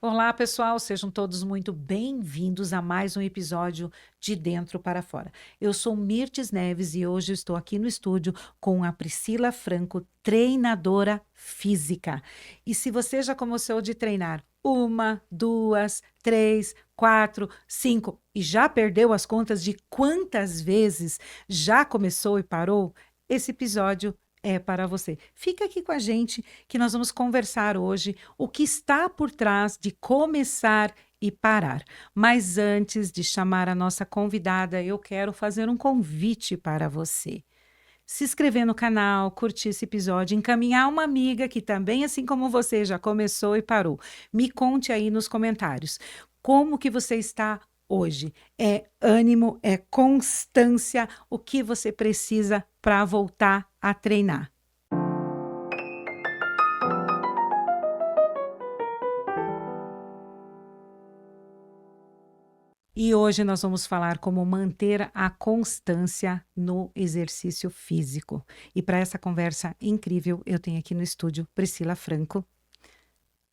Olá, pessoal, sejam todos muito bem-vindos a mais um episódio de Dentro para Fora. Eu sou Mirtes Neves e hoje estou aqui no estúdio com a Priscila Franco, treinadora física. E se você já começou de treinar uma, duas, três, quatro, cinco e já perdeu as contas de quantas vezes já começou e parou, esse episódio é para você. Fica aqui com a gente que nós vamos conversar hoje o que está por trás de começar e parar. Mas antes de chamar a nossa convidada, eu quero fazer um convite para você. Se inscrever no canal, curtir esse episódio, encaminhar uma amiga que também, assim como você, já começou e parou. Me conte aí nos comentários como que você está hoje. É ânimo, é constância, o que você precisa para voltar a treinar. E hoje nós vamos falar como manter a constância no exercício físico. E para essa conversa incrível, eu tenho aqui no estúdio Priscila Franco.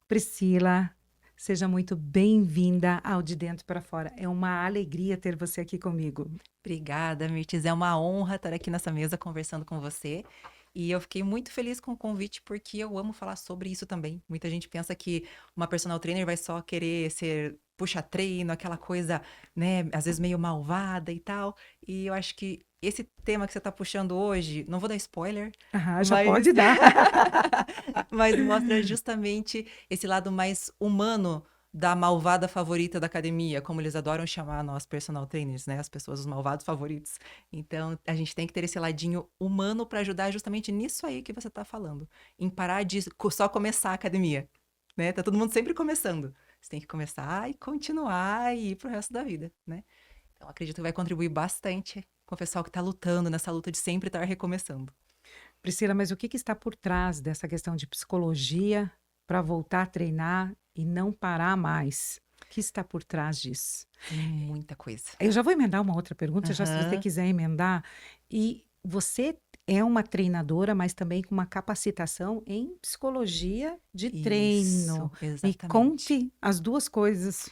Priscila, seja muito bem-vinda ao De Dentro para Fora. É uma alegria ter você aqui comigo. Obrigada, Mirtes. É uma honra estar aqui nessa mesa conversando com você. E eu fiquei muito feliz com o convite porque eu amo falar sobre isso também. Muita gente pensa que uma personal trainer vai só querer ser puxa-treino, aquela coisa, né, às vezes meio malvada e tal. E eu acho que esse tema que você está puxando hoje, não vou dar spoiler, Ah, já mas pode dar. mas mostra justamente esse lado mais humano da malvada favorita da academia, como eles adoram chamar nós personal trainers, né? As pessoas, os malvados favoritos. Então, a gente tem que ter esse ladinho humano para ajudar justamente nisso aí que você tá falando. Em parar de só começar a academia, né? Tá todo mundo sempre começando. Você tem que começar e continuar e ir pro resto da vida, né? Então, acredito que vai contribuir bastante com o pessoal que tá lutando nessa luta de sempre estar recomeçando. Priscila, mas o que está por trás dessa questão de psicologia para voltar a treinar e não parar mais? O que está por trás disso? Tem muita coisa. Eu já vou emendar uma outra pergunta, já se você Aham. quiser emendar. E você é uma treinadora, mas também com uma capacitação em psicologia de treino. Isso, Me exatamente. conte as duas coisas,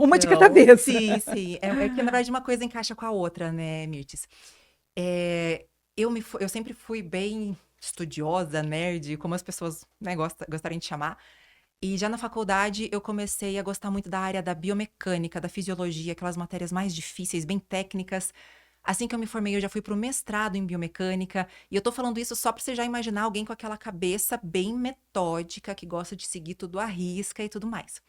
uma de cada Então, vez. sim, sim. É que na verdade uma coisa encaixa com a outra, né, Mirtes? Eu sempre fui bem estudiosa, nerd, como as pessoas, né, gostarem de chamar. E já na faculdade eu comecei a gostar muito da área da biomecânica, da fisiologia, aquelas matérias mais difíceis, bem técnicas. Assim que eu me formei, eu já fui para o mestrado em biomecânica. E eu tô falando isso só para você já imaginar alguém com aquela cabeça bem metódica, que gosta de seguir tudo à risca e tudo mais.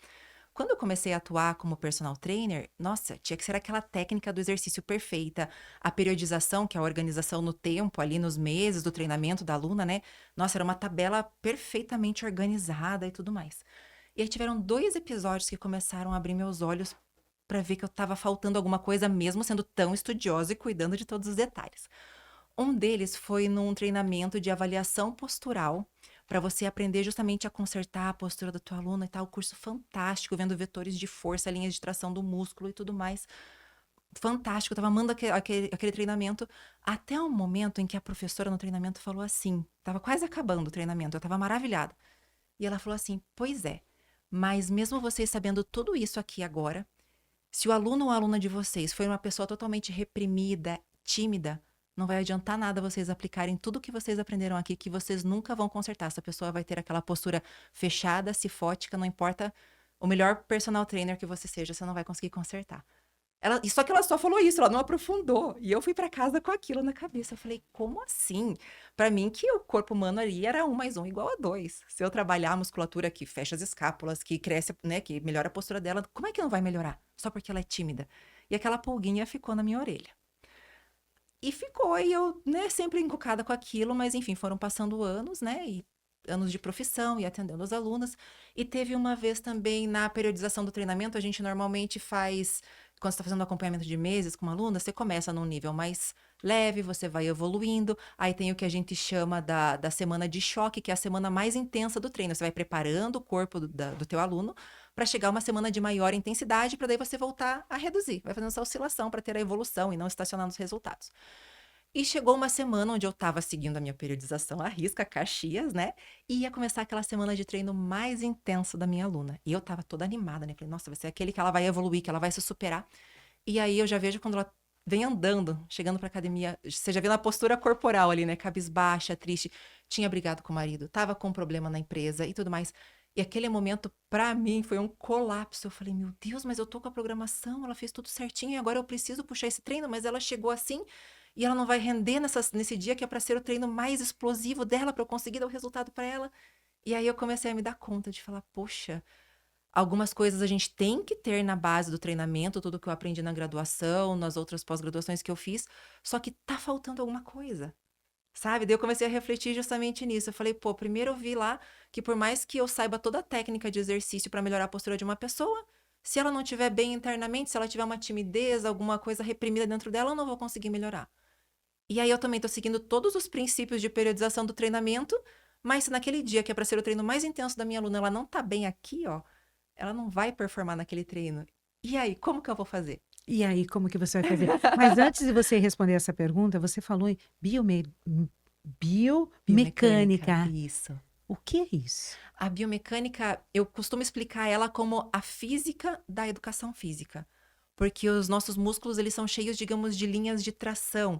Quando eu comecei a atuar como personal trainer, nossa, tinha que ser aquela técnica do exercício perfeita. A periodização, que é a organização no tempo, ali nos meses do treinamento da aluna, né? Nossa, era uma tabela perfeitamente organizada e tudo mais. E aí tiveram 2 episódios que começaram a abrir meus olhos para ver que eu estava faltando alguma coisa, mesmo sendo tão estudiosa e cuidando de todos os detalhes. Um deles foi num treinamento de avaliação postural, para você aprender justamente a consertar a postura da tua aluna e tal. Curso fantástico, vendo vetores de força, linhas de tração do músculo e tudo mais. Fantástico, eu tava amando aquele treinamento. Até o momento em que a professora no treinamento falou assim: tava quase acabando o treinamento, eu tava maravilhada. E ela falou assim: pois é, mas mesmo vocês sabendo tudo isso aqui agora, se o aluno ou a aluna de vocês for uma pessoa totalmente reprimida, tímida, não vai adiantar nada vocês aplicarem tudo o que vocês aprenderam aqui, que vocês nunca vão consertar. Essa pessoa vai ter aquela postura fechada, cifótica, não importa o melhor personal trainer que você seja, você não vai conseguir consertar. Só que ela só falou isso, ela não aprofundou. E eu fui pra casa com aquilo na cabeça. Eu falei, como assim? Pra mim, que o corpo humano ali era 1 mais 1 igual a 2. Se eu trabalhar a musculatura que fecha as escápulas, que cresce, né, que melhora a postura dela, como é que não vai melhorar? Só porque ela é tímida. E aquela pulguinha ficou na minha orelha. E ficou, e eu, né, sempre encucada com aquilo, mas enfim, foram passando anos, né, e anos de profissão e atendendo as alunas. E teve uma vez também na periodização do treinamento, a gente normalmente faz, quando você está fazendo um acompanhamento de meses com uma aluna, você começa num nível mais leve, você vai evoluindo, aí tem o que a gente chama da semana de choque, que é a semana mais intensa do treino. Você vai preparando o corpo do teu aluno para chegar uma semana de maior intensidade, para daí você voltar a reduzir. Vai fazendo essa oscilação para ter a evolução e não estacionar nos resultados. E chegou uma semana onde eu estava seguindo a minha periodização à risca, Caxias, né, e ia começar aquela semana de treino mais intenso da minha aluna. E eu estava toda animada, né, falei: "Nossa, vai ser aquele que ela vai evoluir, que ela vai se superar". E aí eu já vejo quando ela vem andando, chegando pra academia, você já vê na postura corporal ali, né, cabisbaixa, triste, tinha brigado com o marido, estava com um problema na empresa e tudo mais. E aquele momento pra mim foi um colapso, eu falei: "Meu Deus, mas eu tô com a programação, ela fez tudo certinho e agora eu preciso puxar esse treino, mas ela chegou assim, e ela não vai render nesse dia que é pra ser o treino mais explosivo dela, pra eu conseguir dar o resultado pra ela". E aí eu comecei a me dar conta de falar: "Poxa, algumas coisas a gente tem que ter na base do treinamento, tudo que eu aprendi na graduação, nas outras pós-graduações que eu fiz, só que tá faltando alguma coisa, sabe?" Daí eu comecei a refletir justamente nisso. Eu falei: "Pô, primeiro eu vi lá que por mais que eu saiba toda a técnica de exercício para melhorar a postura de uma pessoa, se ela não estiver bem internamente, se ela tiver uma timidez, alguma coisa reprimida dentro dela, eu não vou conseguir melhorar". E aí eu também tô seguindo todos os princípios de periodização do treinamento, mas se naquele dia que é para ser o treino mais intenso da minha aluna, ela não tá bem aqui, ó, ela não vai performar naquele treino. E aí, como que eu vou fazer? E aí, como que você vai fazer? Mas antes de você responder essa pergunta, você falou em Biomecânica, biomecânica. isso. O que é isso? A biomecânica, eu costumo explicar ela como a física da educação física, porque os nossos músculos, eles são cheios, digamos, de linhas de tração.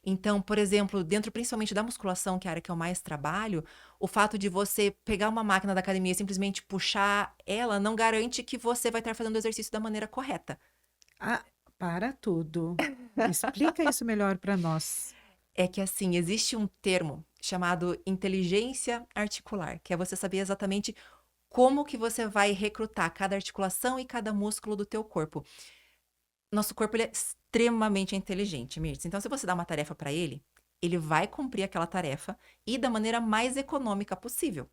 Então, por exemplo, dentro principalmente da musculação, que é a área que eu mais trabalho, o fato de você pegar uma máquina da academia e simplesmente puxar ela não garante que você vai estar fazendo o exercício da maneira correta. Ah, para tudo. Explica isso melhor para nós. É que assim, existe um termo chamado inteligência articular, que é você saber exatamente como que você vai recrutar cada articulação e cada músculo do teu corpo. Nosso corpo ele é extremamente inteligente, Mirtz. Então, se você dá uma tarefa para ele, ele vai cumprir aquela tarefa e da maneira mais econômica possível.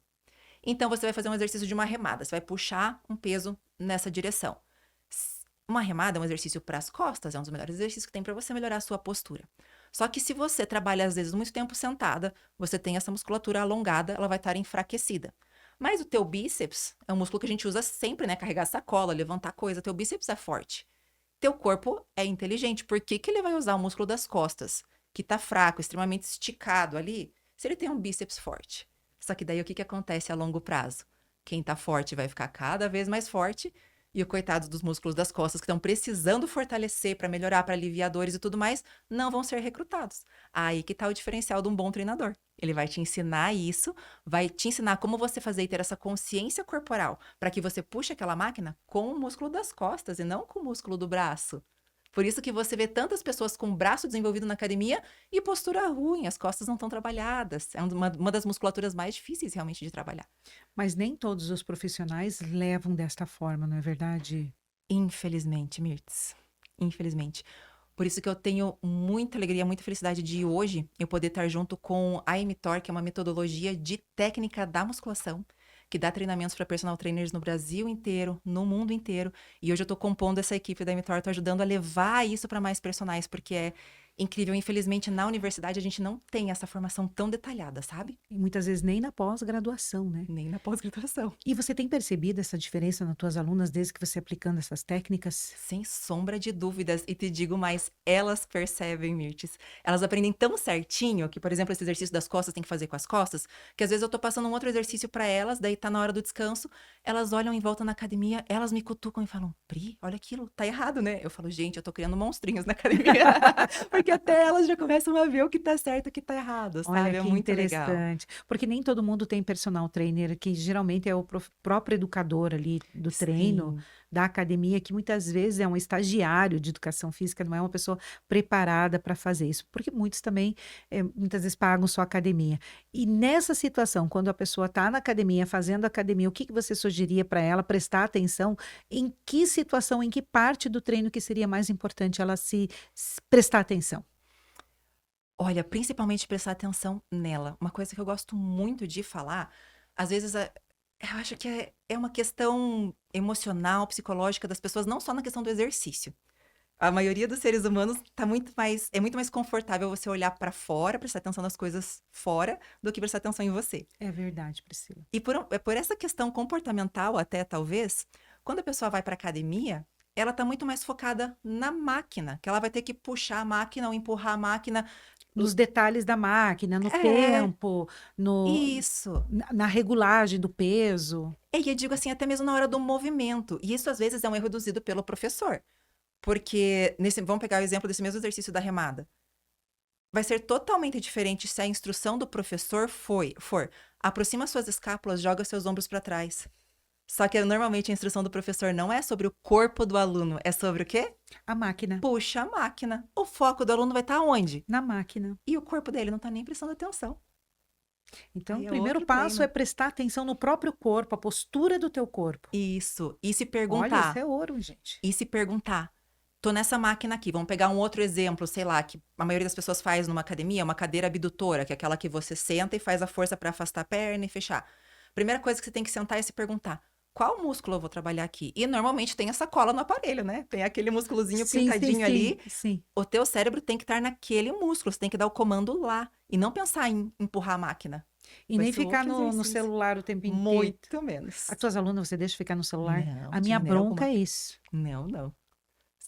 Então, você vai fazer um exercício de uma remada, você vai puxar um peso nessa direção. Uma remada é um exercício para as costas, é um dos melhores exercícios que tem para você melhorar a sua postura. Só que se você trabalha, às vezes, muito tempo sentada, você tem essa musculatura alongada, ela vai estar enfraquecida. Mas o teu bíceps é um músculo que a gente usa sempre, né? Carregar sacola, levantar coisa. Teu bíceps é forte. Teu corpo é inteligente. Por que que ele vai usar o músculo das costas, que tá fraco, extremamente esticado ali, se ele tem um bíceps forte? Só que daí o que que acontece a longo prazo? Quem tá forte vai ficar cada vez mais forte e o coitado dos músculos das costas que estão precisando fortalecer para melhorar, para aliviar dores e tudo mais, não vão ser recrutados. Aí que tá o diferencial de um bom treinador. Ele vai te ensinar isso, vai te ensinar como você fazer e ter essa consciência corporal para que você puxe aquela máquina com o músculo das costas e não com o músculo do braço. Por isso que você vê tantas pessoas com o braço desenvolvido na academia e postura ruim, as costas não estão trabalhadas. É uma das musculaturas mais difíceis realmente de trabalhar. Mas nem todos os profissionais levam desta forma, não é verdade? Infelizmente, Mirtz. Infelizmente. Por isso que eu tenho muita alegria, muita felicidade de hoje eu poder estar junto com a mTOR, que é uma metodologia de técnica da musculação, que dá treinamentos para personal trainers no Brasil inteiro, no mundo inteiro. E hoje eu estou compondo essa equipe da mTOR, estou ajudando a levar isso para mais personagens, porque é incrível. Infelizmente, na universidade a gente não tem essa formação tão detalhada, sabe? E muitas vezes nem na pós-graduação, né? Nem na pós-graduação. E você tem percebido essa diferença nas tuas alunas desde que você aplicando essas técnicas? Sem sombra de dúvidas. E te digo mais, elas percebem, Mirtes. Elas aprendem tão certinho que, por exemplo, esse exercício das costas tem que fazer com as costas, que às vezes eu tô passando um outro exercício para elas, daí tá na hora do descanso, elas olham em volta na academia, elas me cutucam e falam: "Pri, olha aquilo, tá errado, né?" Eu falo: "Gente, eu tô criando monstrinhos na academia." Porque até elas já começam a ver o que tá certo e o que tá errado, Olha sabe? É que muito legal. interessante, porque nem todo mundo tem personal trainer, que geralmente é o próprio educador ali do treino, Sim. da academia, que muitas vezes é um estagiário de educação física, não é uma pessoa preparada para fazer isso, porque muitos também, muitas vezes pagam sua academia. E nessa situação, quando a pessoa está na academia, fazendo academia, o que que você sugeriria para ela prestar atenção? Em que situação, em que parte do treino que seria mais importante ela prestar atenção? Olha, principalmente prestar atenção nela. Uma coisa que eu gosto muito de falar, às vezes, eu acho que é uma questão emocional, psicológica das pessoas, não só na questão do exercício. A maioria dos seres humanos tá muito mais confortável você olhar pra fora, prestar atenção nas coisas fora, do que prestar atenção em você. É verdade, Priscila. E por essa questão comportamental até, talvez, quando a pessoa vai pra academia, ela tá muito mais focada na máquina, que ela vai ter que puxar a máquina ou empurrar a máquina. Nos detalhes da máquina, no É, tempo, no isso. na regulagem do peso. E eu digo assim, até mesmo na hora do movimento. E isso às vezes é um erro induzido pelo professor. Porque vamos pegar o exemplo desse mesmo exercício da remada. Vai ser totalmente diferente se a instrução do professor for aproxima suas escápulas, joga seus ombros para trás. Só que normalmente a instrução do professor não é sobre o corpo do aluno, é sobre o quê? A máquina, Puxa a máquina. O foco do aluno vai estar onde? na máquina. E o corpo dele não tá nem prestando atenção. Então, o Aí é primeiro outro passo é treino. prestar atenção no próprio corpo, a postura do teu corpo. Isso. Olha, isso é ouro, gente. E se perguntar, tô nessa máquina aqui, vamos pegar um outro exemplo, sei lá, que a maioria das pessoas faz numa academia, uma cadeira abdutora, que é aquela que você senta e faz a força para afastar a perna e fechar. Primeira coisa que você tem que sentar é se perguntar, qual músculo eu vou trabalhar aqui? E normalmente tem essa cola no aparelho, né? Tem aquele músculozinho Sim, sim, pintadinho sim, ali. sim. O teu cérebro tem que estar naquele músculo, você tem que dar o comando lá e não pensar em empurrar a máquina. E Vai nem ser ficar outro no exercício. celular o tempo inteiro. Muito menos. As tuas alunas você deixa ficar no celular? Não, A de minha maneira bronca alguma. é isso. Não, não.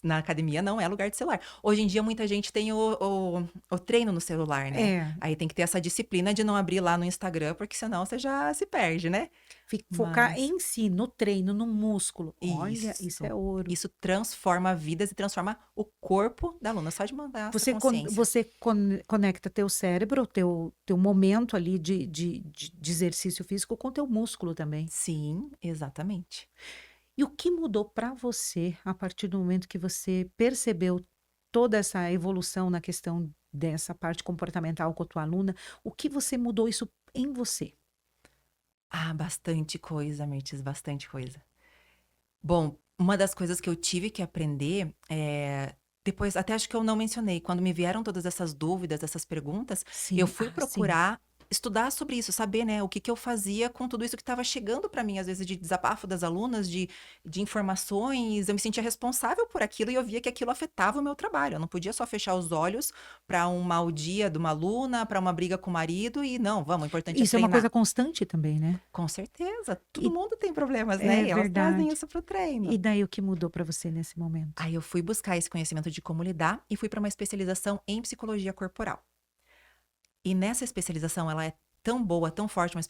Na academia não é lugar de celular. Hoje em dia, muita gente tem o treino no celular, né? É, Aí tem que ter essa disciplina de não abrir lá no Instagram, porque senão você já se perde, né? focar Mas em si, no treino, no músculo. Olha, isso é isso. ouro. Isso transforma vidas e transforma o corpo da aluna, só de mandar essa consciência. Você conecta teu cérebro, teu momento ali de exercício físico com teu músculo também. Sim, exatamente. E o que mudou para você a partir do momento que você percebeu toda essa evolução na questão dessa parte comportamental com a tua aluna? O que você mudou isso em você? Ah, bastante coisa, Mirtes, bastante coisa. Bom, uma das coisas que eu tive que aprender depois, até acho que eu não mencionei, quando me vieram todas essas dúvidas, essas perguntas, eu Sim, fui sim. procurar estudar sobre isso, saber, né, o que que eu fazia com tudo isso que estava chegando para mim, às vezes de desabafo das alunas, de informações, eu me sentia responsável por aquilo e eu via que aquilo afetava o meu trabalho. Eu não podia só fechar os olhos para um mau dia de uma aluna, para uma briga com o marido e não, vamos, o importante é Isso é uma coisa treinar. constante também, né? Com certeza, todo E mundo tem problemas, né? é E elas trazem verdade. isso pro E treino. daí o que mudou para você nesse momento? Aí eu fui buscar esse conhecimento de como lidar e fui para uma especialização em psicologia corporal. E nessa especialização, ela é tão boa, tão forte, uma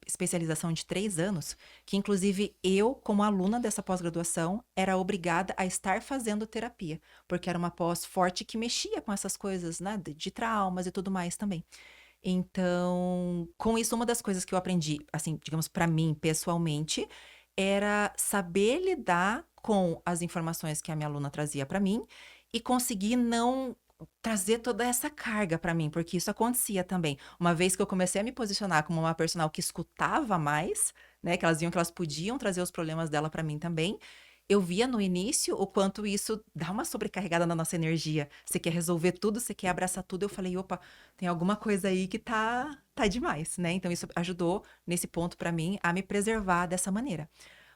especialização de 3 anos, que inclusive eu, como aluna dessa pós-graduação, era obrigada a estar fazendo terapia, porque era uma pós forte que mexia com essas coisas, né, de traumas e tudo mais também. Então, com isso, uma das coisas que eu aprendi, assim, digamos, para mim, pessoalmente, era saber lidar com as informações que a minha aluna trazia para mim e conseguir não trazer toda essa carga para mim, porque isso acontecia também. Uma vez que eu comecei a me posicionar como uma personal que escutava mais, né, que elas viam que elas podiam trazer os problemas dela para mim também, eu via no início o quanto isso dá uma sobrecarregada na nossa energia. Você quer resolver tudo, você quer abraçar tudo. Eu falei, opa, tem alguma coisa aí que tá demais, né? Então isso ajudou nesse ponto para mim a me preservar dessa maneira.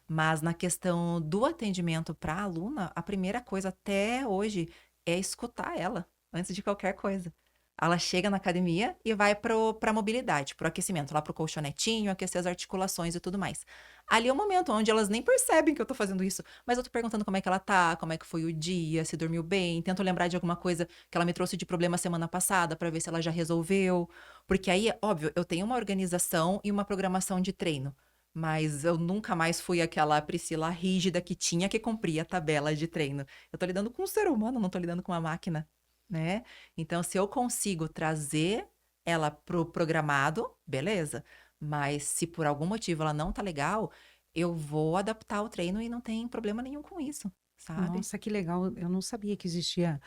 Mas na questão do atendimento para a aluna, a primeira coisa até hoje é escutar ela antes de qualquer coisa. Ela chega na academia e vai para mobilidade, para o aquecimento, lá para o colchonetinho, aquecer as articulações e tudo mais. Ali é o momento onde elas nem percebem que eu tô fazendo isso, mas eu tô perguntando como é que ela tá, como é que foi o dia, se dormiu bem, tento lembrar de alguma coisa que ela me trouxe de problema semana passada para ver se ela já resolveu, porque aí, óbvio, eu tenho uma organização e uma programação de treino, mas eu nunca mais fui aquela Priscila rígida que tinha que cumprir a tabela de treino. Eu tô lidando com um ser humano, não tô lidando com uma máquina, né? Então, se eu consigo trazer ela pro programado, beleza. Mas se por algum motivo ela não tá legal, eu vou adaptar o treino e não tem problema nenhum com isso, sabe? Nossa, que legal. Eu não sabia que existia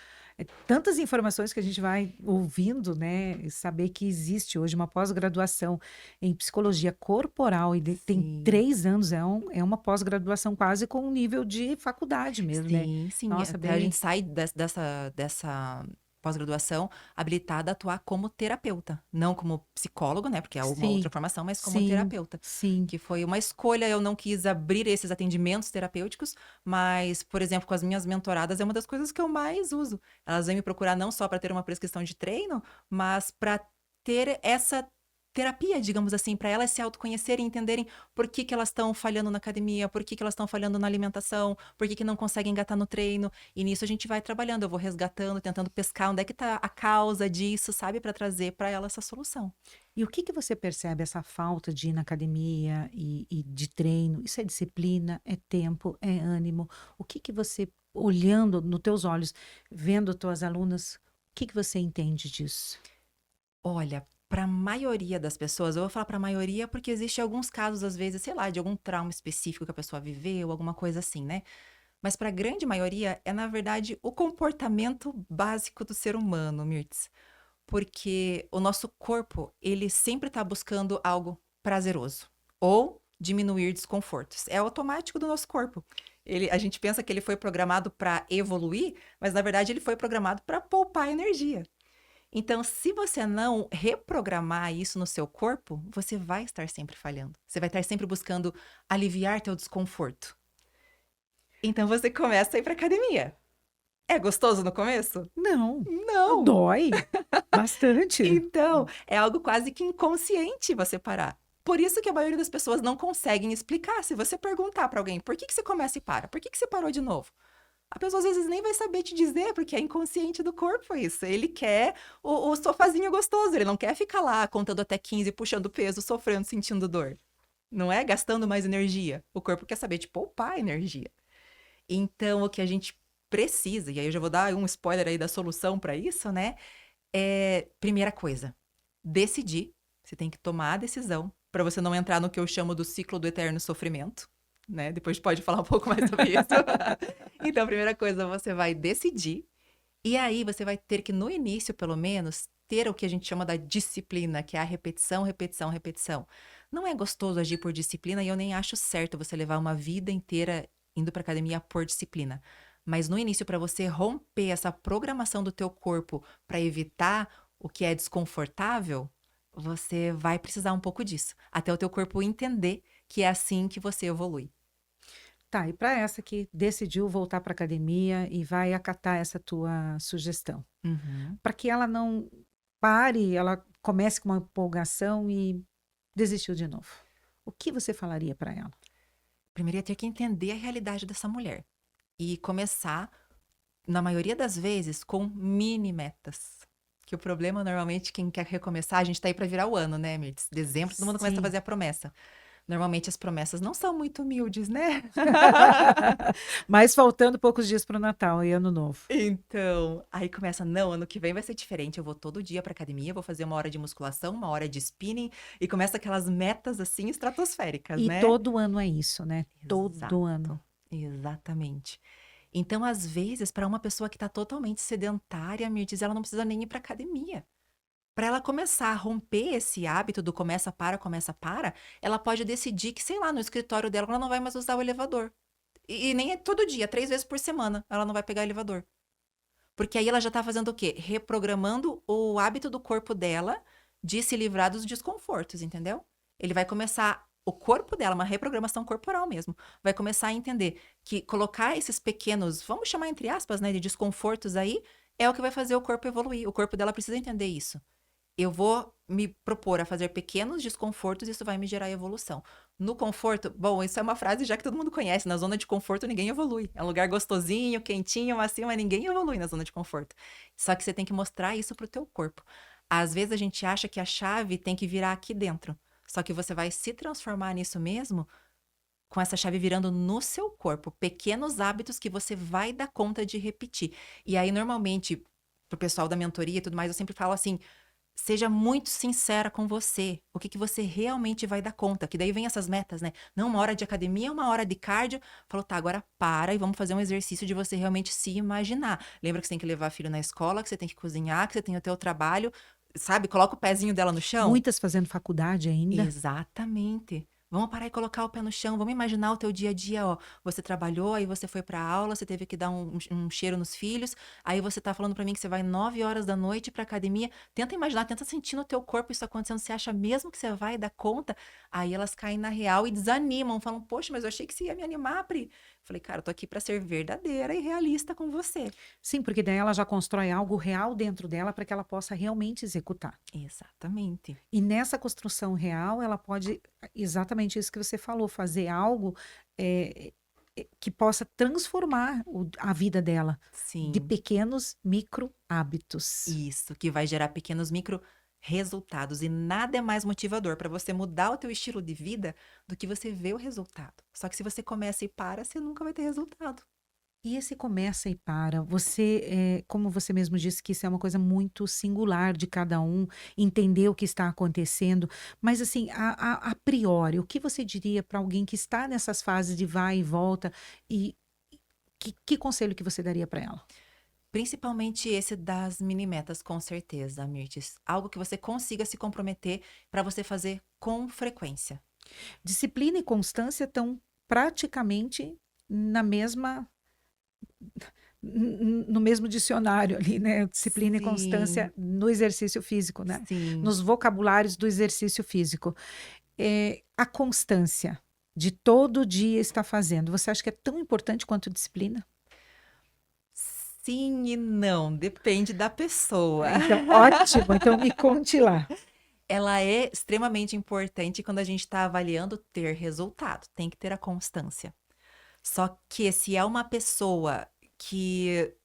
tantas informações que a gente vai ouvindo, né? E saber que existe hoje uma pós-graduação em psicologia corporal e tem Sim. 3 anos, é uma pós-graduação quase com um nível de faculdade mesmo, né? Sim, sim. Nossa, Até a bem. gente sai dessa pós-graduação habilitada a atuar como terapeuta, não como psicólogo, né? Porque é uma outra Sim, formação, mas como sim, terapeuta. sim. Que foi uma escolha, eu não quis abrir esses atendimentos terapêuticos, mas, por exemplo, com as minhas mentoradas é uma das coisas que eu mais uso. Elas vêm me procurar não só para ter uma prescrição de treino, mas para ter essa terapia, digamos assim, para elas se autoconhecerem e entenderem por que que elas estão falhando na academia, por que que elas estão falhando na alimentação, por que que não conseguem engatar no treino. E nisso a gente vai trabalhando, eu vou resgatando, tentando pescar onde é que tá a causa disso, sabe, para trazer para ela essa solução. E o que que você percebe essa falta de ir na academia e de treino? Isso é disciplina, é tempo, é ânimo? O que que você, olhando nos teus olhos, vendo tuas alunas, o que que você entende disso? Olha, para a maioria das pessoas, eu vou falar para a maioria porque existe alguns casos, às vezes, sei lá, de algum trauma específico que a pessoa viveu, alguma coisa assim, né? Mas para a grande maioria é, na verdade, o comportamento básico do ser humano, Mirtz. Porque o nosso corpo, ele sempre está buscando algo prazeroso ou diminuir desconfortos. É automático do nosso corpo. A gente pensa que ele foi programado para evoluir, mas na verdade ele foi programado para poupar energia. Então, se você não reprogramar isso no seu corpo, você vai estar sempre falhando. Você vai estar sempre buscando aliviar teu desconforto. Então você começa a ir para academia. É gostoso no começo? Não, Não. dói bastante. Então, é algo quase que inconsciente você parar. Por isso que a maioria das pessoas não conseguem explicar. Se você perguntar para alguém, por que que você começa e para? Por que que você parou de novo? A pessoa às vezes nem vai saber te dizer, porque é inconsciente do corpo isso. Ele quer o sofazinho gostoso, ele não quer ficar lá contando até 15, puxando peso, sofrendo, sentindo dor. Não é gastando mais energia. O corpo quer saber te poupar energia. Então, o que a gente precisa, e aí eu já vou dar um spoiler aí da solução para isso, né? Primeira coisa, decidir. Você tem que tomar a decisão para você não entrar no que eu chamo do ciclo do eterno sofrimento, né? Depois pode falar um pouco mais sobre isso. Então, a primeira coisa, você vai decidir. E aí você vai ter que, no início, pelo menos, ter o que a gente chama da disciplina, que é a repetição, repetição, repetição. Não é gostoso agir por disciplina e eu nem acho certo você levar uma vida inteira indo para academia por disciplina. Mas no início, para você romper essa programação do teu corpo para evitar o que é desconfortável, você vai precisar um pouco disso, até o teu corpo entender que é assim que você evolui. Tá, e para essa que decidiu voltar para academia e vai acatar essa tua sugestão, Uhum. para que ela não pare, ela comece com uma empolgação e desistiu de novo. O que você falaria para ela? Primeiro ia ter que entender a realidade dessa mulher e começar, na maioria das vezes, com mini metas. Que o problema, normalmente, quem quer recomeçar, a gente tá aí para virar o ano, né, Mirtz? Dezembro, todo mundo começa a Sim. fazer a promessa. Normalmente as promessas não são muito humildes, né? Mas faltando poucos dias para o Natal e Ano Novo. Então, aí começa, não, ano que vem vai ser diferente. Eu vou todo dia pra academia, vou fazer 1 hora de musculação, 1 hora de spinning, e começa aquelas metas assim estratosféricas, E né? todo ano é isso, né? Todo ano. Exato, exatamente. Então, às vezes, para uma pessoa que tá totalmente sedentária, Mirtes, ela não precisa nem ir pra academia. Para ela começar a romper esse hábito do começa, para, ela pode decidir que, sei lá, no escritório dela ela não vai mais usar o elevador. E nem é todo dia, 3 vezes por semana ela não vai pegar elevador. Porque aí ela já tá fazendo o quê? Reprogramando o hábito do corpo dela de se livrar dos desconfortos, entendeu? Ele vai começar, o corpo dela, uma reprogramação corporal mesmo, vai começar a entender que colocar esses pequenos, vamos chamar entre aspas, né, de desconfortos aí, é o que vai fazer o corpo evoluir. O corpo dela precisa entender isso. Eu vou me propor a fazer pequenos desconfortos, isso vai me gerar evolução. No conforto, bom, isso é uma frase já que todo mundo conhece, na zona de conforto ninguém evolui. É um lugar gostosinho, quentinho, macio, mas ninguém evolui na zona de conforto. Só que você tem que mostrar isso pro teu corpo. Às vezes a gente acha que a chave tem que virar aqui dentro. Só que você vai se transformar nisso mesmo com essa chave virando no seu corpo. Pequenos hábitos que você vai dar conta de repetir. E aí, normalmente, pro pessoal da mentoria e tudo mais, eu sempre falo assim: seja muito sincera com você. O que que você realmente vai dar conta? Que daí vem essas metas, né? Não, 1 hora de academia, 1 hora de cardio. Falou, tá, agora para e vamos fazer um exercício de você realmente se imaginar. Lembra que você tem que levar filho na escola, que você tem que cozinhar, que você tem o teu trabalho, sabe? Coloca o pezinho dela no chão. Muitas fazendo faculdade ainda. Exatamente. Vamos parar e colocar o pé no chão. Vamos imaginar o teu dia a dia, ó. Você trabalhou, aí você foi pra aula, você teve que dar um cheiro nos filhos. Aí você tá falando pra mim que você vai 9 horas da noite pra academia. Tenta imaginar, tenta sentir no teu corpo isso acontecendo. Você acha mesmo que você vai dar conta? Aí elas caem na real e desanimam. Falam, poxa, mas eu achei que você ia me animar, Pri. Falei, cara, eu tô aqui para ser verdadeira e realista com você. Sim, porque daí ela já constrói algo real dentro dela para que ela possa realmente executar. Exatamente. E nessa construção real, ela pode, exatamente isso que você falou, fazer algo eh, que possa transformar a vida dela de Sim, pequenos micro hábitos. isso, que vai gerar pequenos micro resultados e nada é mais motivador para você mudar o teu estilo de vida do que você ver o resultado. Só que se você começa e para, você nunca vai ter resultado. E esse começa e para, você, como você mesmo disse que isso é uma coisa muito singular de cada um, entender o que está acontecendo, mas assim, a priori, o que você diria para alguém que está nessas fases de vai e volta, e que conselho que você daria para ela? Principalmente esse das mini metas, com certeza, Mirtes. Algo que você consiga se comprometer para você fazer com frequência. Disciplina e constância estão praticamente na mesma no mesmo dicionário ali, né, disciplina e constância Sim, no exercício físico, né, sim. nos vocabulários do exercício físico. A constância de todo dia estar fazendo, você acha que é tão importante quanto disciplina? Sim e não, depende da pessoa. Então, ótimo, então me conte lá. Ela é extremamente importante quando a gente está avaliando ter resultado, tem que ter a constância. Só que se é uma pessoa que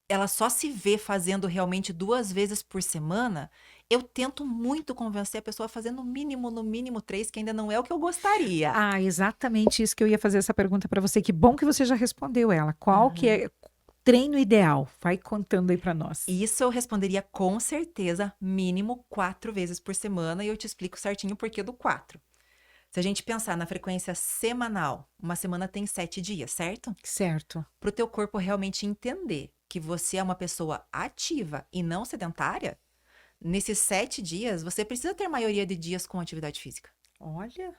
ela só se vê fazendo realmente 2 vezes por semana, eu tento muito convencer a pessoa a fazer no mínimo 3, que ainda não é o que eu gostaria. Ah, exatamente isso que eu ia fazer essa pergunta para você, que bom que você já respondeu ela. Qual que Aham. é treino ideal? Vai contando aí para nós. Isso eu responderia com certeza, mínimo 4 vezes por semana, e eu te explico certinho o porquê do 4. Se a gente pensar na frequência semanal, uma semana tem 7 dias, certo? Certo. Para o teu corpo realmente entender que você é uma pessoa ativa e não sedentária, nesses 7 dias, você precisa ter maioria de dias com atividade física. Olha,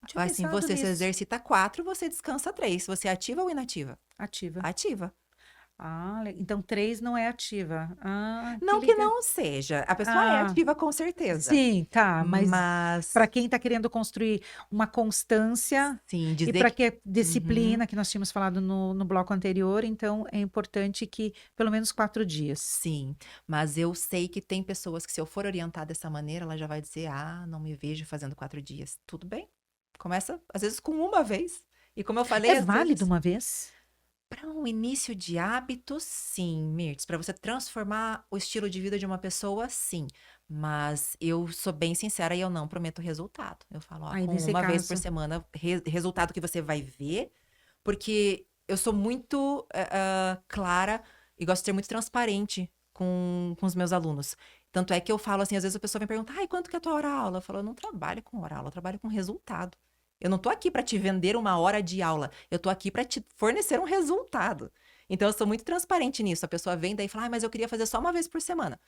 não tinha Assim, pensado você se nisso. exercita 4, você descansa 3. Você é ativa ou inativa? Ativa. Ativa. Ah, então 3 não é ativa. Ah, que Não que legal. não seja, a pessoa é Ah, ativa com certeza, sim, tá, mas mas para quem está querendo construir uma constância sim, e dizer para que que uhum, disciplina, que nós tínhamos falado no bloco anterior, então é importante que pelo menos 4 dias. sim, mas eu sei que tem pessoas que se eu for orientar dessa maneira, ela já vai dizer: "Ah, não me vejo fazendo 4 dias". Tudo bem, começa às vezes com uma vez, e como eu É falei, às válido vezes uma vez? para um início de hábito, sim, Mirtz. Para você transformar o estilo de vida de uma pessoa, sim. Mas eu sou bem sincera e eu não prometo resultado. Eu falo, ó, Aí com nesse uma vez por caso semana, resultado que você vai ver, porque eu sou muito clara e gosto de ser muito transparente com os meus alunos. Tanto é que eu falo assim, às vezes a pessoa vem perguntar, ai, quanto que é a tua hora aula? Eu falo, eu não trabalho com hora aula, eu trabalho com resultado. Eu não tô aqui para te vender uma hora de aula, eu tô aqui para te fornecer um resultado. Então eu sou muito transparente nisso. A pessoa vem daí e fala, mas eu queria fazer só uma vez por semana.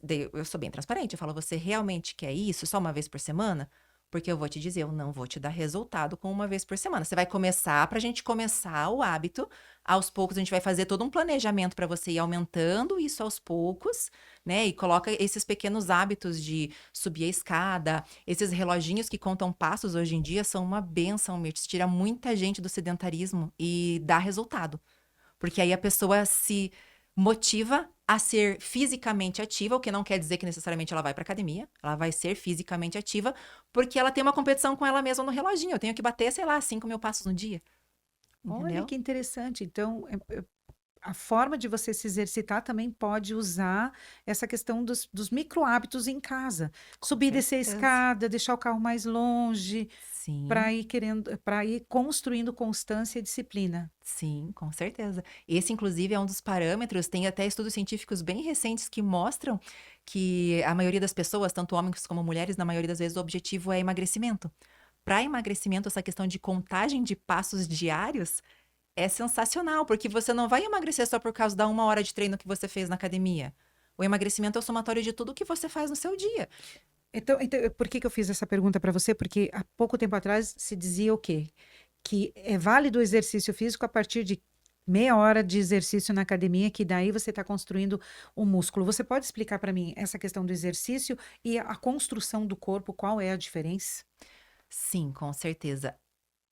Daí eu sou bem transparente, eu falo, você realmente quer isso só uma vez por semana? Porque eu vou te dizer, eu não vou te dar resultado com uma vez por semana. Você vai começar, para a gente começar o hábito, aos poucos a gente vai fazer todo um planejamento para você ir aumentando isso aos poucos, né? E coloca esses pequenos hábitos de subir a escada, esses reloginhos que contam passos hoje em dia são uma benção, Mirtz, tira muita gente do sedentarismo e dá resultado. Porque aí a pessoa se motiva a ser fisicamente ativa, o que não quer dizer que necessariamente ela vai para academia, ela vai ser fisicamente ativa, porque ela tem uma competição com ela mesma no reloginho. Eu tenho que bater, sei lá, 5.000 passos no dia, olha entendeu? que interessante, então a forma de você se exercitar também pode usar essa questão dos micro hábitos em casa. Com Subir e descer a certeza. escada, deixar o carro mais longe, Sim, para ir querendo, para ir construindo constância e disciplina. sim, com certeza. Esse, inclusive, é um dos parâmetros. Tem até estudos científicos bem recentes que mostram que a maioria das pessoas, tanto homens como mulheres, na maioria das vezes o objetivo é emagrecimento. Para emagrecimento, essa questão de contagem de passos diários é sensacional, porque você não vai emagrecer só por causa da 1 hora de treino que você fez na academia. O emagrecimento é o somatório de tudo que você faz no seu dia. Então, por que que eu fiz essa pergunta para você? Porque há pouco tempo atrás se dizia o quê? Que é válido o exercício físico a partir de meia hora de exercício na academia, que daí você está construindo o músculo. Você pode explicar para mim essa questão do exercício e a construção do corpo, qual é a diferença? Sim, com certeza.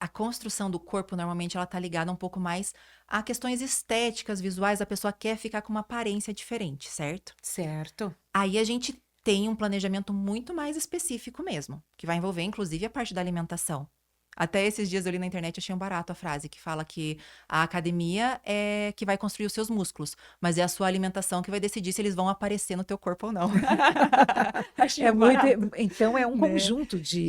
a construção do corpo, normalmente, ela tá ligada um pouco mais a questões estéticas, visuais, a pessoa quer ficar com uma aparência diferente, certo? Certo. Aí a gente tem um planejamento muito mais específico mesmo, que vai envolver inclusive a parte da alimentação. Até esses dias eu li na internet, achei um barato a frase que fala que a academia é que vai construir os seus músculos, mas é a sua alimentação que vai decidir se eles vão aparecer no teu corpo ou não. Achei É um muito, barato, então é um né? conjunto de.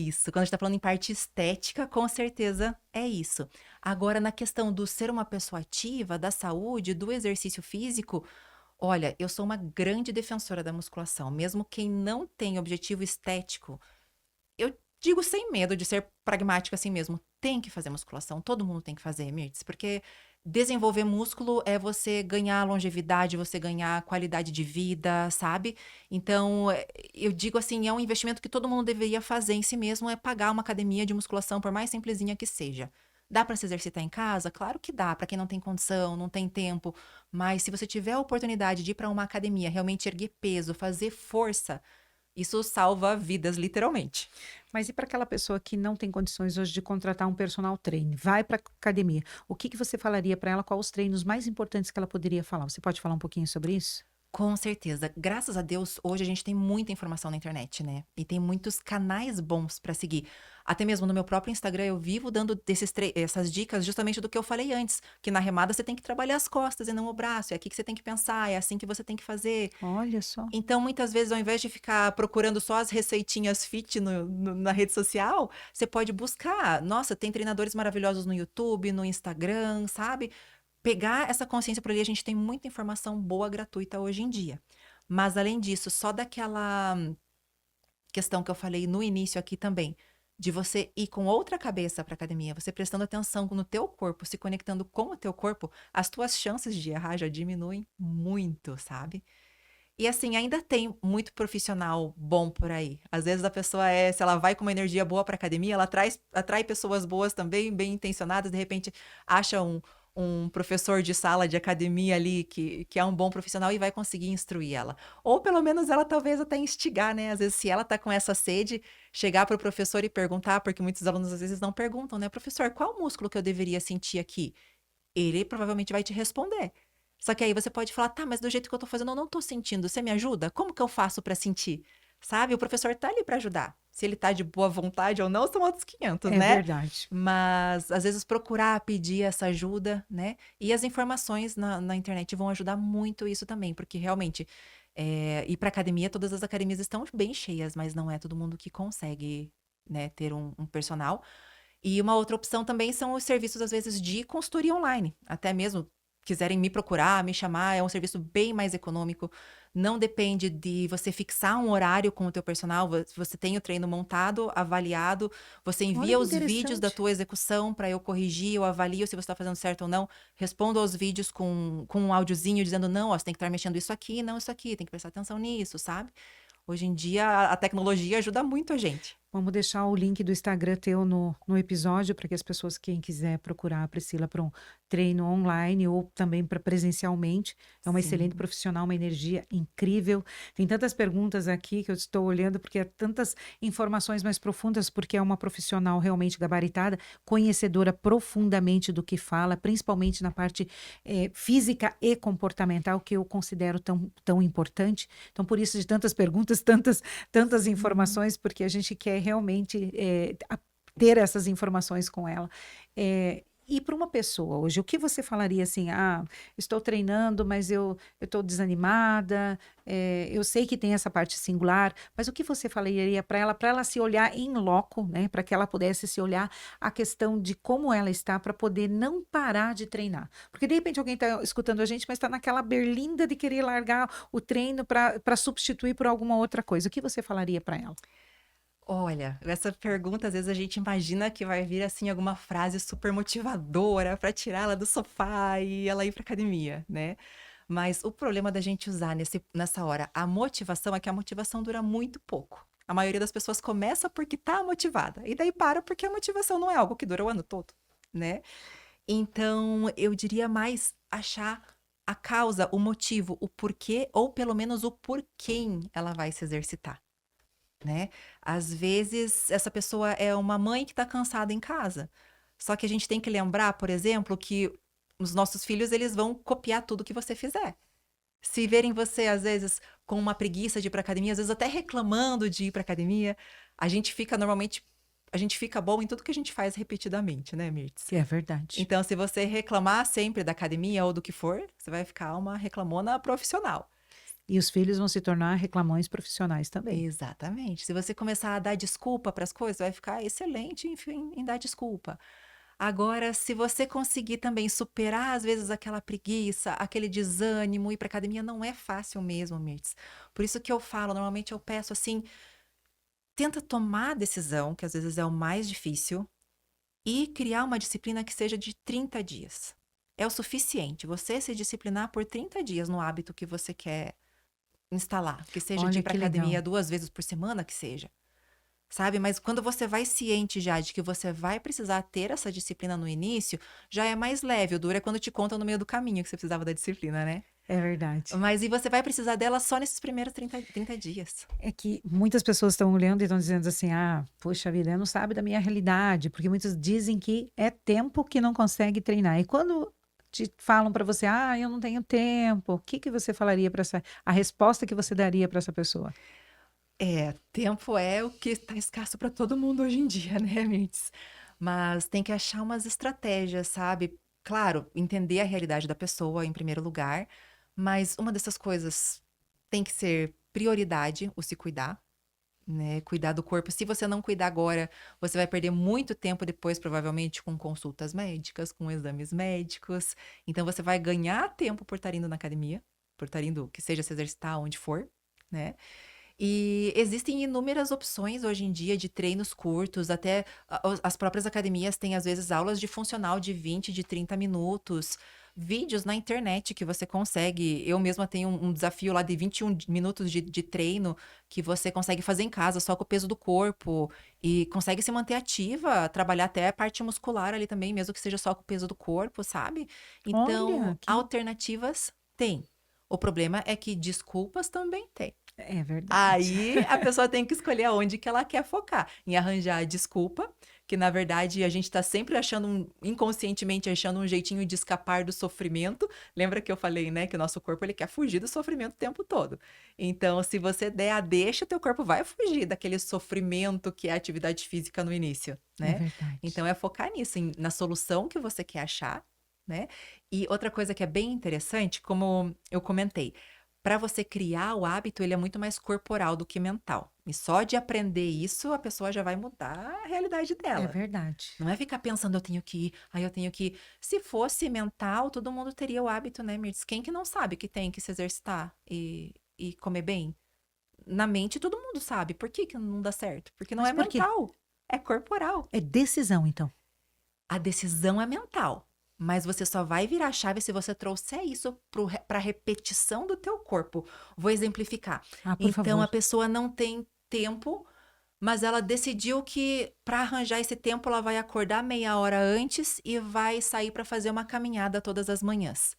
Isso, quando a gente tá falando em parte estética, com certeza é isso. Agora, na questão do ser uma pessoa ativa, da saúde, do exercício físico, olha, eu sou uma grande defensora da musculação. Mesmo quem não tem objetivo estético, eu digo sem medo de ser pragmática assim mesmo, tem que fazer musculação. Todo mundo tem que fazer, Mirtz, porque desenvolver músculo é você ganhar longevidade, você ganhar qualidade de vida, sabe? Então, eu digo assim, é um investimento que todo mundo deveria fazer em si mesmo, é pagar uma academia de musculação, por mais simplesinha que seja. Dá para se exercitar em casa? Claro que dá, para quem não tem condição, não tem tempo, mas se você tiver a oportunidade de ir para uma academia, realmente erguer peso, fazer força, isso salva vidas, literalmente. Mas e para aquela pessoa que não tem condições hoje de contratar um personal trainer, vai para academia, o que que você falaria para ela? Quais os treinos mais importantes que ela poderia falar? Você pode falar um pouquinho sobre isso? Com certeza. Graças a Deus, hoje a gente tem muita informação na internet, né? E tem muitos canais bons para seguir. Até mesmo no meu próprio Instagram, eu vivo dando essas dicas justamente do que eu falei antes, que na remada você tem que trabalhar as costas e não o braço, é aqui que você tem que pensar, é assim que você tem que fazer. Olha só. Então, muitas vezes, ao invés de ficar procurando só as receitinhas fit na rede social, você pode buscar. Nossa, tem treinadores maravilhosos no YouTube, no Instagram, sabe? Pegar essa consciência por ali, a gente tem muita informação boa gratuita hoje em dia. Mas, além disso, só daquela questão que eu falei no início aqui também, de você ir com outra cabeça para academia, você prestando atenção no teu corpo, se conectando com o teu corpo, as tuas chances de errar já diminuem muito, sabe? E assim, ainda tem muito profissional bom por aí. Às vezes a pessoa se ela vai com uma energia boa para academia, ela atrai pessoas boas também, bem intencionadas, de repente acha um professor de sala de academia ali que é um bom profissional e vai conseguir instruir ela. Ou pelo menos ela talvez até instigar, né? Às vezes, se ela tá com essa sede, chegar para o professor e perguntar, porque muitos alunos às vezes não perguntam, né? Professor, qual músculo que eu deveria sentir aqui? Ele provavelmente vai te responder. Só que aí você pode falar, tá, mas do jeito que eu tô fazendo, eu não tô sentindo. Você me ajuda? Como que eu faço pra sentir? Sabe? O professor tá ali pra ajudar. Se ele tá de boa vontade ou não, são outros 500, É né? verdade. Mas às vezes procurar pedir essa ajuda, né? E as informações na internet vão ajudar muito isso também, porque realmente ir pra academia, todas as academias estão bem cheias, mas não é todo mundo que consegue, né, ter um personal. E uma outra opção também são os serviços, às vezes, de consultoria online. Até mesmo quiserem me procurar, me chamar, é um serviço bem mais econômico. Não depende de você fixar um horário com o teu personal. Você tem o treino montado, avaliado, você Olha envia que os vídeos da interessante. tua execução para eu corrigir, eu avalio se você está fazendo certo ou não. Respondo aos vídeos com um áudiozinho dizendo, não, ó, você tem que estar mexendo isso aqui, não isso aqui, tem que prestar atenção nisso, sabe? Hoje em dia, a tecnologia ajuda muito a gente. Vamos deixar o link do Instagram teu no episódio para que as pessoas, quem quiser procurar a Priscila para um treino online ou também para presencialmente. É uma excelente Sim. profissional, uma energia incrível. Tem tantas perguntas aqui que eu estou olhando, porque é tantas informações mais profundas, porque é uma profissional realmente gabaritada, conhecedora profundamente do que fala, principalmente na parte física e comportamental, que eu considero tão importante. Então, por isso, de tantas perguntas, tantas Sim. informações, porque a gente quer realmente ter essas informações com ela. E para uma pessoa hoje, o que você falaria assim? Ah, estou treinando, mas eu estou desanimada. Eu sei que tem essa parte singular, mas o que você falaria para ela se olhar em loco, né? Para que ela pudesse se olhar a questão de como ela está para poder não parar de treinar. Porque de repente alguém está escutando a gente, mas está naquela berlinda de querer largar o treino para substituir por alguma outra coisa. O que você falaria para ela? Olha, essa pergunta, às vezes a gente imagina que vai vir assim alguma frase super motivadora para tirá-la do sofá e ela ir para academia, né? Mas o problema da gente usar nessa hora a motivação é que a motivação dura muito pouco. A maioria das pessoas começa porque tá motivada e daí para porque a motivação não é algo que dura o ano todo, né? Então, eu diria mais achar a causa, o motivo, o porquê ou pelo menos o por quem ela vai se exercitar, né. Às vezes, essa pessoa é uma mãe que está cansada em casa. Só que a gente tem que lembrar, por exemplo, que os nossos filhos, eles vão copiar tudo que você fizer. Se verem você, às vezes, com uma preguiça de ir pra academia, às vezes até reclamando de ir pra academia, a gente fica normalmente, a gente fica bom em tudo que a gente faz repetidamente, né, Mirtz? É verdade. Então, se você reclamar sempre da academia ou do que for, você vai ficar uma reclamona profissional. E os filhos vão se tornar reclamões profissionais também. Exatamente. Se você começar a dar desculpa para as coisas, vai ficar excelente, enfim, em dar desculpa. Agora, se você conseguir também superar, às vezes, aquela preguiça, aquele desânimo, ir para academia não é fácil mesmo, Mirtz. Por isso que eu falo, normalmente eu peço assim, tenta tomar a decisão, que às vezes é o mais difícil, e criar uma disciplina que seja de 30 dias. É o suficiente você se disciplinar por 30 dias no hábito que você quer instalar, que seja de ir Olha para que legal. academia 2 vezes por semana, que seja. Sabe, mas quando você vai ciente já de que você vai precisar ter essa disciplina no início, já é mais leve. O duro é quando te contam no meio do caminho que você precisava da disciplina, né? É verdade. Mas e você vai precisar dela só nesses primeiros 30 dias. É que muitas pessoas estão olhando e estão dizendo assim: ah, poxa vida, não sabe da minha realidade, porque muitos dizem que é tempo que não consegue treinar. E quando te falam para você, ah, eu não tenho tempo, o que que você falaria para essa, a resposta que você daria para essa pessoa? É, tempo é o que está escasso para todo mundo hoje em dia, né, Mirtz? Mas tem que achar umas estratégias, sabe? Claro, entender a realidade da pessoa em primeiro lugar, mas uma dessas coisas tem que ser prioridade, o se cuidar, né? Cuidar do corpo. Se você não cuidar agora, você vai perder muito tempo depois, provavelmente, com consultas médicas, com exames médicos. Então, você vai ganhar tempo por estar indo na academia, por estar indo, que seja se exercitar onde for, né? E existem inúmeras opções hoje em dia de treinos curtos, até as próprias academias têm, às vezes, aulas de funcional de 20, de 30 minutos, vídeos na internet que você consegue. Eu mesma tenho um desafio lá de 21 minutos de treino que você consegue fazer em casa, só com o peso do corpo, e consegue se manter ativa, trabalhar até a parte muscular ali também, mesmo que seja só com o peso do corpo, sabe? Então, Olha, que alternativas tem. O problema é que desculpas também tem. é verdade. Aí a pessoa tem que escolher aonde que ela quer focar, em arranjar a desculpa, que na verdade a gente tá sempre achando inconscientemente achando um jeitinho de escapar do sofrimento. Lembra que eu falei, né, que o nosso corpo ele quer fugir do sofrimento o tempo todo. Então, se você der a deixa, o teu corpo vai fugir daquele sofrimento que é a atividade física no início, É né? verdade. Então é focar nisso, na solução que você quer achar, né? E outra coisa que é bem interessante, como eu comentei, para você criar o hábito, ele é muito mais corporal do que mental. E só de aprender isso, a pessoa já vai mudar a realidade É dela. verdade. Não é ficar pensando, eu tenho que ir, aí eu tenho que ir. Se fosse mental, todo mundo teria o hábito, né, Mirtz? Quem que não sabe que tem que se exercitar e comer bem? Na mente, todo mundo sabe. Por que que não dá certo? Porque não Mas é por quê? mental, é corporal. É decisão, então. A decisão é mental, mas você só vai virar a chave se você trouxer isso para a repetição do teu corpo. Vou exemplificar. Ah, por Então, favor. a pessoa não tem tempo, mas ela decidiu que para arranjar esse tempo, ela vai acordar meia hora antes e vai sair para fazer uma caminhada todas as manhãs.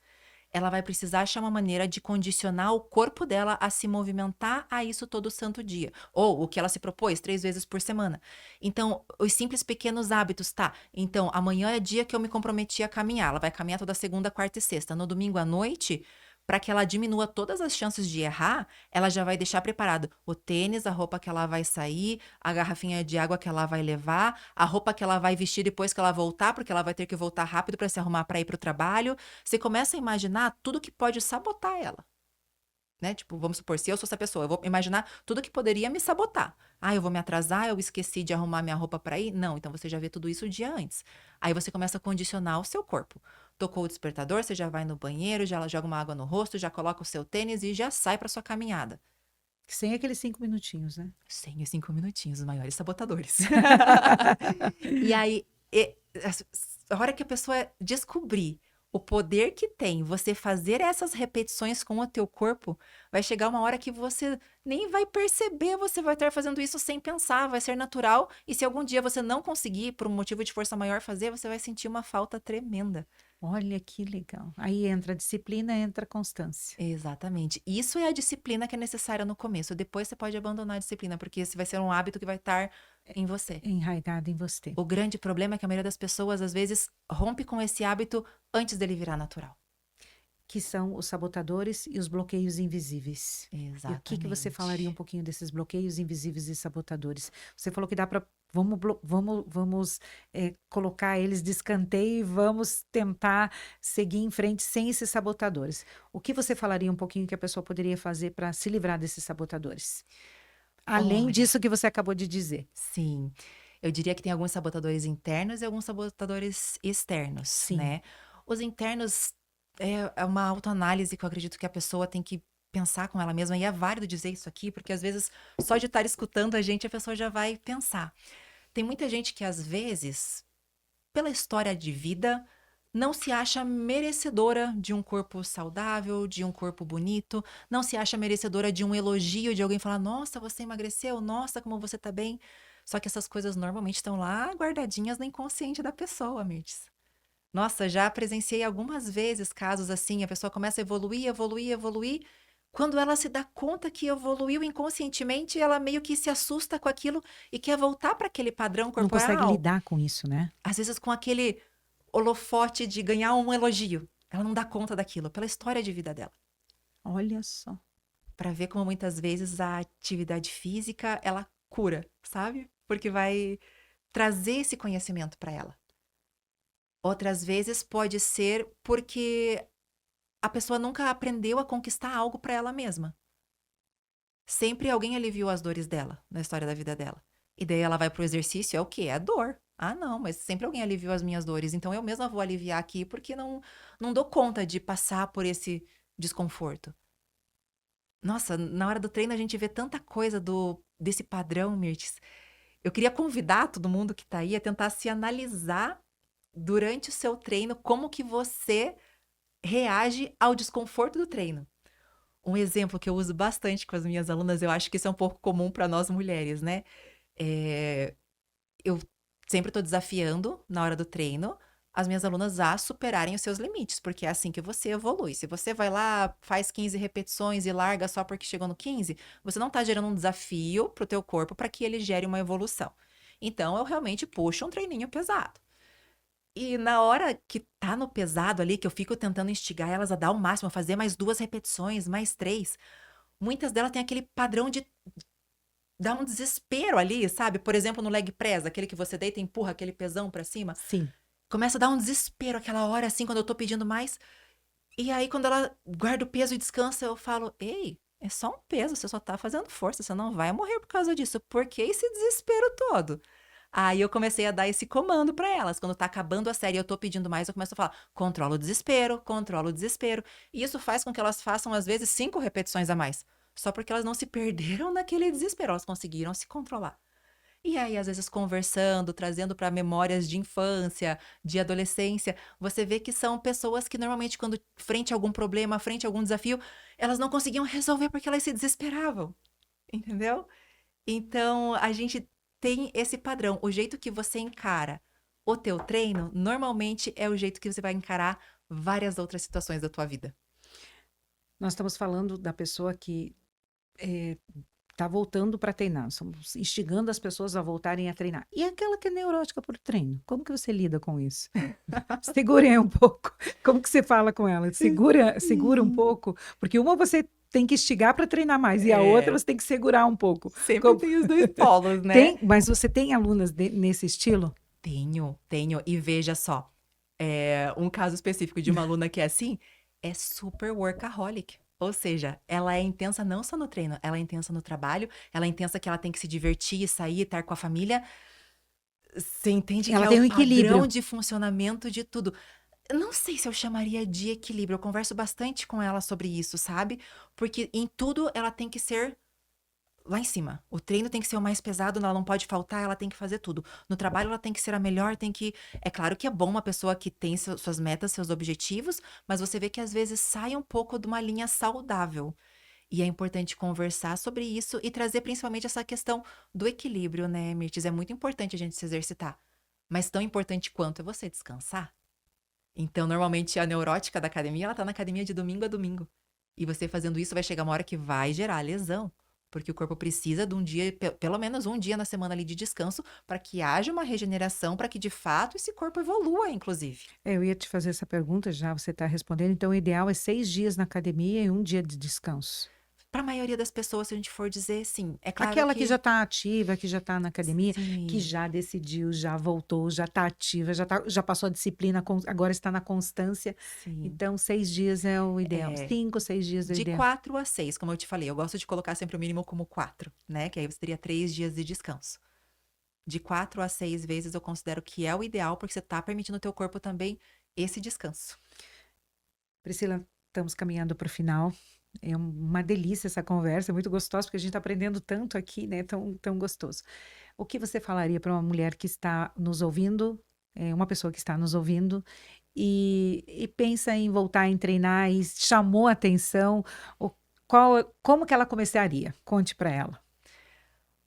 Ela vai precisar achar uma maneira de condicionar o corpo dela a se movimentar a isso todo santo dia. Ou o que ela se propôs 3 vezes por semana. Então, os simples pequenos hábitos, tá? Então, amanhã é dia que eu me comprometi a caminhar. Ela vai caminhar toda segunda, quarta e sexta. No domingo à noite, para que ela diminua todas as chances de errar, ela já vai deixar preparado o tênis, a roupa que ela vai sair, a garrafinha de água que ela vai levar, a roupa que ela vai vestir depois que ela voltar, porque ela vai ter que voltar rápido para se arrumar para ir para o trabalho. Você começa a imaginar tudo que pode sabotar ela, né? Tipo, vamos supor, se eu sou essa pessoa, eu vou imaginar tudo que poderia me sabotar. Ah, eu vou me atrasar, eu esqueci de arrumar minha roupa para ir? Não, então você já vê tudo isso o dia antes. Aí você começa a condicionar o seu corpo. Tocou o despertador, você já vai no banheiro, já joga uma água no rosto, já coloca o seu tênis e já sai para sua caminhada. Sem aqueles 5 minutinhos, né? Sem os 5 minutinhos, os maiores sabotadores. E aí, a hora que a pessoa descobrir o poder que tem você fazer essas repetições com o teu corpo, vai chegar uma hora que você nem vai perceber, você vai estar fazendo isso sem pensar, vai ser natural. E se algum dia você não conseguir, por um motivo de força maior, fazer, você vai sentir uma falta tremenda. Olha que legal. Aí entra a disciplina, entra a constância. Exatamente. Isso é a disciplina que é necessária no começo. Depois você pode abandonar a disciplina, porque esse vai ser um hábito que vai estar em você. Enraizada em você. O grande problema é que a maioria das pessoas, às vezes, rompe com esse hábito antes dele virar natural. Que são os sabotadores e os bloqueios invisíveis. E o que você falaria um Exatamente. pouquinho desses bloqueios invisíveis e sabotadores? Você falou que dá para vamos colocar eles de escanteio e vamos tentar seguir em frente sem esses sabotadores. O que você falaria um pouquinho que a pessoa poderia fazer para se livrar desses sabotadores? Além Olha, disso que você acabou de dizer. sim. Eu diria que tem alguns sabotadores internos e alguns sabotadores externos, Sim. né? Os internos é uma autoanálise que eu acredito que a pessoa tem que pensar com ela mesma, e é válido dizer isso aqui, porque às vezes só de estar escutando a gente, a pessoa já vai pensar. Tem muita gente que às vezes, pela história de vida, não se acha merecedora de um corpo saudável, de um corpo bonito, não se acha merecedora de um elogio de alguém falar: "Nossa, você emagreceu, nossa, como você tá bem". Só que essas coisas normalmente estão lá guardadinhas no inconsciente da pessoa, Mirtes. Nossa, já presenciei algumas vezes casos assim, a pessoa começa a evoluir, evoluir, evoluir. Quando ela se dá conta que evoluiu inconscientemente, ela meio que se assusta com aquilo e quer voltar para aquele padrão Não consegue corporal, lidar com isso, né? às vezes com aquele holofote de ganhar um elogio. Ela não dá conta daquilo, pela história de vida dela. Olha só. Para ver como muitas vezes a atividade física, ela cura, sabe? Porque vai trazer esse conhecimento para ela. Outras vezes pode ser porque a pessoa nunca aprendeu a conquistar algo para ela mesma. Sempre alguém aliviou as dores dela, na história da vida dela. E daí ela vai pro exercício, é o quê? É dor. Ah, não, mas sempre alguém aliviou as minhas dores, então eu mesma vou aliviar aqui porque não dou conta de passar por esse desconforto. Nossa, na hora do treino a gente vê tanta coisa desse padrão, Mirtes. Eu queria convidar todo mundo que tá aí a tentar se analisar durante o seu treino, como que você reage ao desconforto do treino. Um exemplo que eu uso bastante com as minhas alunas, eu acho que isso é um pouco comum para nós mulheres, né? Eh, eu sempre estou desafiando, na hora do treino, as minhas alunas a superarem os seus limites, porque é assim que você evolui. Se você vai lá, faz 15 repetições e larga só porque chegou no 15, você não está gerando um desafio para o teu corpo para que ele gere uma evolução. Então, eu realmente puxo um treininho pesado. E na hora que tá no pesado ali, que eu fico tentando instigar elas a dar o máximo, a fazer mais 2 repetições, mais 3, muitas delas têm aquele padrão de dar um desespero ali, sabe? Por exemplo, no leg press, aquele que você deita e empurra aquele pesão pra cima, Sim. começa a dar um desespero aquela hora, assim, quando eu tô pedindo mais. E aí, quando ela guarda o peso e descansa, eu falo: "Ei, é só um peso, você só tá fazendo força, você não vai morrer por causa disso. Por que esse desespero todo?". Aí eu comecei a dar esse comando pra elas. Quando tá acabando a série e eu tô pedindo mais, eu começo a falar: "Controla o desespero, controla o desespero". E isso faz com que elas façam, às vezes, 5 repetições a mais. Só porque elas não se perderam naquele desespero, elas conseguiram se controlar. E aí, às vezes, conversando, trazendo para memórias de infância, de adolescência, você vê que são pessoas que normalmente, quando frente a algum problema, frente a algum desafio, elas não conseguiam resolver porque elas se desesperavam, entendeu? Então, a gente tem esse padrão. O jeito que você encara o teu treino, normalmente é o jeito que você vai encarar várias outras situações da tua vida. Nós estamos falando da pessoa que está voltando para treinar, estamos instigando as pessoas a voltarem a treinar. E aquela que é neurótica por treino, como que você lida com isso? Segura aí um pouco. Como que você fala com ela? Segura um Sim. pouco, porque uma você tem que instigar para treinar mais e a outra É, você tem que segurar um pouco. sempre Como- tem os dois polos, né? Tem, mas você tem alunas nesse estilo? Tenho, tenho. E veja só, um caso específico de uma aluna que é assim, é super workaholic. Ou seja, ela é intensa não só no treino, ela é intensa no trabalho, ela é intensa que ela tem que se divertir, sair, estar com a família. Você entende que Ela é tem o um padrão equilíbrio. de funcionamento de tudo. Eu não sei se eu chamaria de equilíbrio, eu converso bastante com ela sobre isso, sabe? Porque em tudo ela tem que ser lá em cima. O treino tem que ser o mais pesado, ela não pode faltar, ela tem que fazer tudo. No trabalho ela tem que ser a melhor, tem que é claro que é bom uma pessoa que tem suas metas, seus objetivos, mas você vê que às vezes sai um pouco de uma linha saudável. E é importante conversar sobre isso e trazer principalmente essa questão do equilíbrio, né, Mirtes? É muito importante a gente se exercitar. Mas tão importante quanto é você descansar. Então, normalmente, a neurótica da academia, ela tá na academia de domingo a domingo. E você fazendo isso vai chegar uma hora que vai gerar lesão, porque o corpo precisa de um dia, pelo menos um dia na semana ali de descanso, para que haja uma regeneração, para que de fato esse corpo evolua, inclusive. Eu ia te fazer essa pergunta, já você está respondendo. Então, o ideal é 6 dias na academia e um dia de descanso. Para a maioria das pessoas, se a gente for dizer, sim. É claro Aquela que já que está ativa, que já está na academia, que sim, já decidiu, já voltou, já está ativa, já passou a disciplina, agora está na constância. sim. Então, 6 dias é o ideal. É, 5, 6 dias é o de ideal. 4 a 6, como eu te falei, eu gosto de colocar sempre o mínimo como 4, né? Que aí você teria 3 dias de descanso. De 4 a 6 vezes eu considero que é o ideal, porque você está permitindo o teu corpo também esse descanso. Priscila, estamos caminhando para o final. É uma delícia essa conversa, é muito gostosa, porque a gente está aprendendo tanto aqui, né? Tão gostoso. O que você falaria para uma mulher que está nos ouvindo, uma pessoa que está nos ouvindo, e pensa em voltar em treinar e chamou a atenção, como que ela começaria? Conte para ela.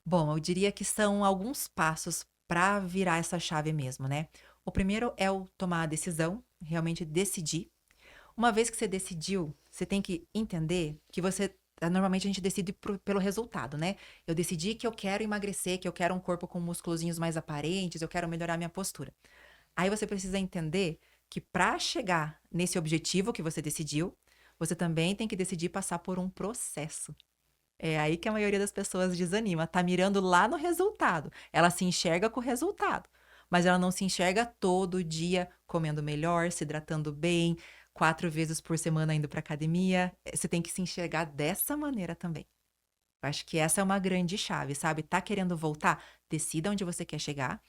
Bom, eu diria que são alguns passos para virar essa chave mesmo, né? O primeiro é o tomar a decisão, realmente decidir. Uma vez que você decidiu, você tem que entender que normalmente a gente decide pelo resultado, né? Eu decidi que eu quero emagrecer, que eu quero um corpo com musculozinhos mais aparentes, eu quero melhorar minha postura. Aí você precisa entender que para chegar nesse objetivo que você decidiu, você também tem que decidir passar por um processo. É aí que a maioria das pessoas desanima, tá mirando lá no resultado. Ela se enxerga com o resultado, mas ela não se enxerga todo dia comendo melhor, se hidratando bem, 4 vezes por semana indo para academia. Você tem que se enxergar dessa maneira também. Eu acho que essa é uma grande chave, sabe? Tá querendo voltar? Decida onde você quer chegar.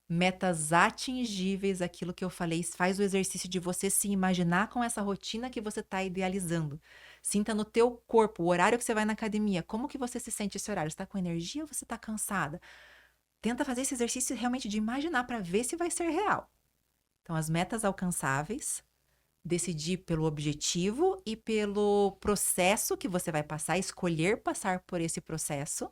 Metas atingíveis, aquilo que eu falei, faz o exercício de você se imaginar com essa rotina que você está idealizando. Sinta no teu corpo o horário que você vai na academia, como que você se sente esse horário? Você está com energia ou você está cansada? Tenta fazer esse exercício realmente de imaginar para ver se vai ser real. Então, as metas alcançáveis, decidir pelo objetivo e pelo processo que você vai passar, escolher passar por esse processo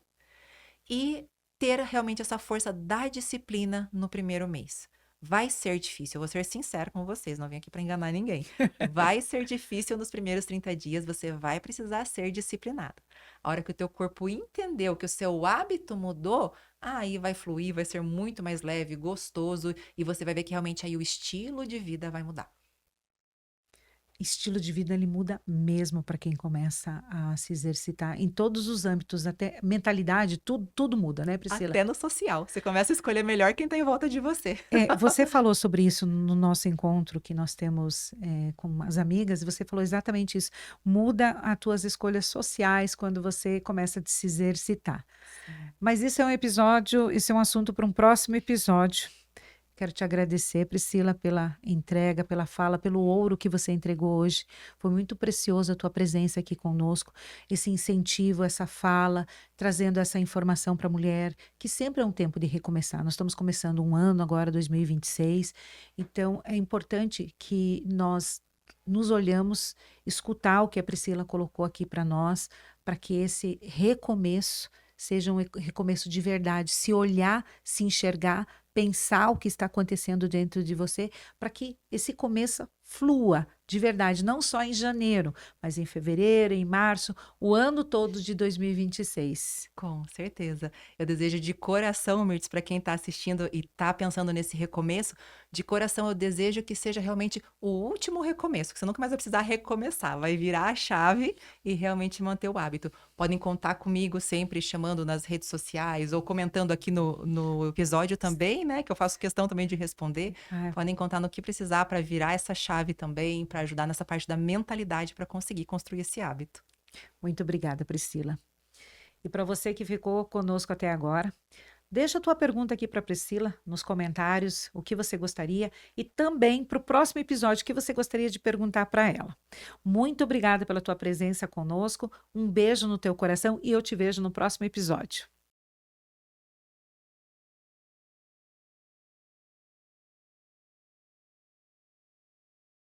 e ter realmente essa força da disciplina no primeiro mês. Vai ser difícil, eu vou ser sincera com vocês, não vim aqui para enganar ninguém. Vai ser difícil nos primeiros 30 dias, você vai precisar ser disciplinado. A hora que o teu corpo entendeu que o seu hábito mudou, aí vai fluir, vai ser muito mais leve, gostoso, e você vai ver que realmente aí o estilo de vida vai mudar. Estilo de vida ele muda mesmo para quem começa a se exercitar em todos os âmbitos, até mentalidade, tudo muda, né, Priscila? Até no social, você começa a escolher melhor quem tá em volta de você. Você falou sobre isso no nosso encontro que nós temos com as amigas, e você falou exatamente isso. Muda as tuas escolhas sociais quando você começa a se exercitar. Sim. Mas isso é um episódio, isso é um assunto para um próximo episódio. Quero te agradecer, Priscila, pela entrega, pela fala, pelo ouro que você entregou hoje. Foi muito preciosa a tua presença aqui conosco, esse incentivo, essa fala, trazendo essa informação para a mulher, que sempre é um tempo de recomeçar. Nós estamos começando um ano agora, 2026, então é importante que nós nos olhamos, escutar o que a Priscila colocou aqui para nós, para que esse recomeço seja um recomeço de verdade, se olhar, se enxergar, pensar o que está acontecendo dentro de você, para que esse começo flua de verdade, não só em janeiro, mas em fevereiro, em março, o ano todo de 2026. Com certeza. Eu desejo de coração, Mirtz, para quem está assistindo e está pensando nesse recomeço, de coração eu desejo que seja realmente o último recomeço, que você nunca mais vai precisar recomeçar, vai virar a chave e realmente manter o hábito. Podem contar comigo sempre chamando nas redes sociais ou comentando aqui no episódio também, né? Que eu faço questão também de responder. Ah, Podem contar no que precisar para virar essa chave também, para ajudar nessa parte da mentalidade para conseguir construir esse hábito. muito obrigada, Priscila. E para você que ficou conosco até agora, deixa a tua pergunta aqui para a Priscila nos comentários, o que você gostaria, e também para o próximo episódio, o que você gostaria de perguntar para ela. Muito obrigada pela tua presença conosco, um beijo no teu coração e eu te vejo no próximo episódio.